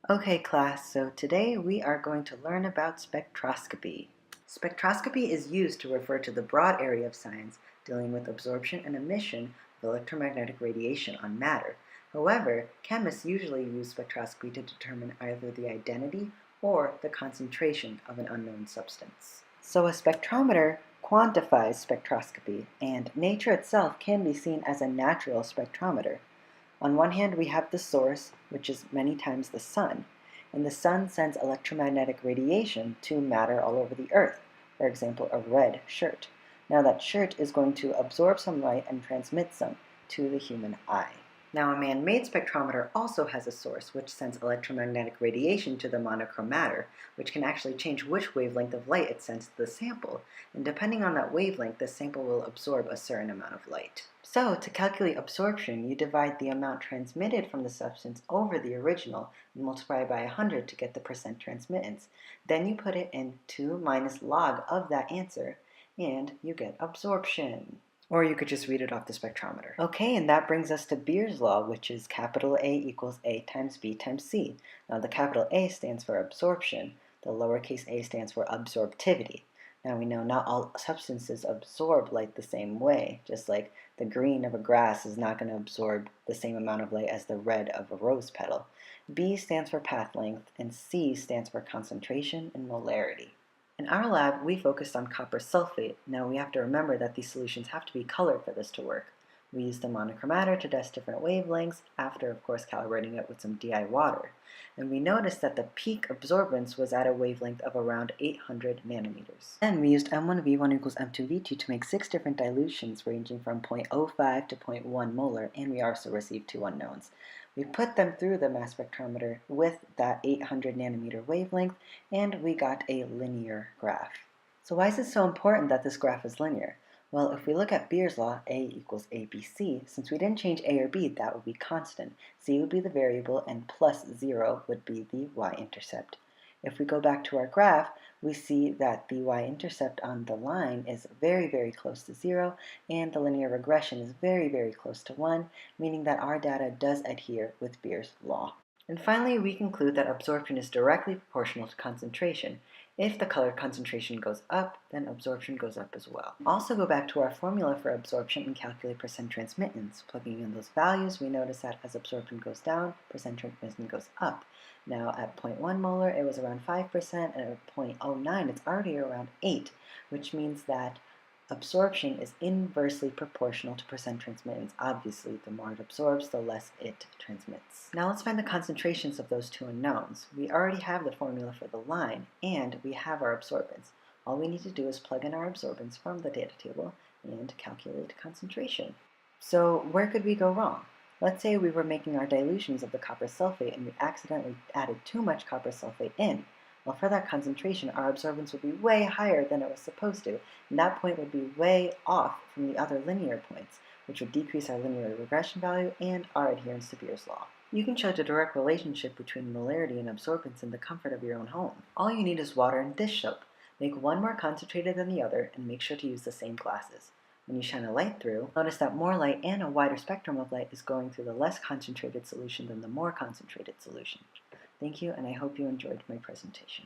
Okay, class, so today we are going to learn about spectroscopy. Spectroscopy is used to refer to the broad area of science dealing with absorption and emission of electromagnetic radiation on matter. However, chemists usually use spectroscopy to determine either the identity or the concentration of an unknown substance. So a spectrometer quantifies spectroscopy, and nature itself can be seen as a natural spectrometer. On one hand, we have the source, which is many times the sun, and the sun sends electromagnetic radiation to matter all over the earth, for example, a red shirt. Now that shirt is going to absorb some light and transmit some to the human eye. Now a man-made spectrometer also has a source which sends electromagnetic radiation to the monochrome matter, which can actually change which wavelength of light it sends to the sample, and depending on that wavelength, the sample will absorb a certain amount of light. So, to calculate absorption, you divide the amount transmitted from the substance over the original and multiply by 100 to get the percent transmittance. Then you put it in 2 minus log of that answer, and you get absorption. Or you could just read it off the spectrometer. Okay, and that brings us to Beer's law, which is capital A equals A times B times C. Now the capital A stands for absorption, the lowercase a stands for absorptivity. Now we know not all substances absorb light the same way, just like the green of a grass is not going to absorb the same amount of light as the red of a rose petal. B stands for path length, and C stands for concentration and molarity. In our lab, we focused on copper sulfate. Now we have to remember that these solutions have to be colored for this to work. We used the monochromator to test different wavelengths, after of course calibrating it with some DI water. And we noticed that the peak absorbance was at a wavelength of around 800 nanometers. Then we used M1V1 equals M2V2 to make 6 different dilutions ranging from 0.05 to 0.1 molar, and we also received 2 unknowns. We put them through the mass spectrometer with that 800 nanometer wavelength, and we got a linear graph. So why is it so important that this graph is linear? Well, if we look at Beer's law, A equals ABC, since we didn't change A or B, that would be constant. C would be the variable, and plus 0 would be the y-intercept. If we go back to our graph, we see that the y-intercept on the line is very, very close to 0, and the linear regression is very, very close to 1, meaning that our data does adhere with Beer's law. And finally, we conclude that absorption is directly proportional to concentration. If the color concentration goes up, then absorption goes up as well. Also go back to our formula for absorption and calculate percent transmittance. Plugging in those values, we notice that as absorption goes down, percent transmittance goes up. Now at 0.1 molar, it was around 5%, and at 0.09, it's already around 8, which means that absorption is inversely proportional to percent transmittance. Obviously, the more it absorbs, the less it transmits. Now let's find the concentrations of those two unknowns. We already have the formula for the line, and we have our absorbance. All we need to do is plug in our absorbance from the data table and calculate concentration. So where could we go wrong? Let's say we were making our dilutions of the copper sulfate and we accidentally added too much copper sulfate in. Well, for that concentration, our absorbance would be way higher than it was supposed to, and that point would be way off from the other linear points, which would decrease our linear regression value and our adherence to Beer's law. You can judge a direct relationship between molarity and absorbance in the comfort of your own home. All you need is water and dish soap. Make one more concentrated than the other, and make sure to use the same glasses. When you shine a light through, notice that more light and a wider spectrum of light is going through the less concentrated solution than the more concentrated solution. Thank you, and I hope you enjoyed my presentation.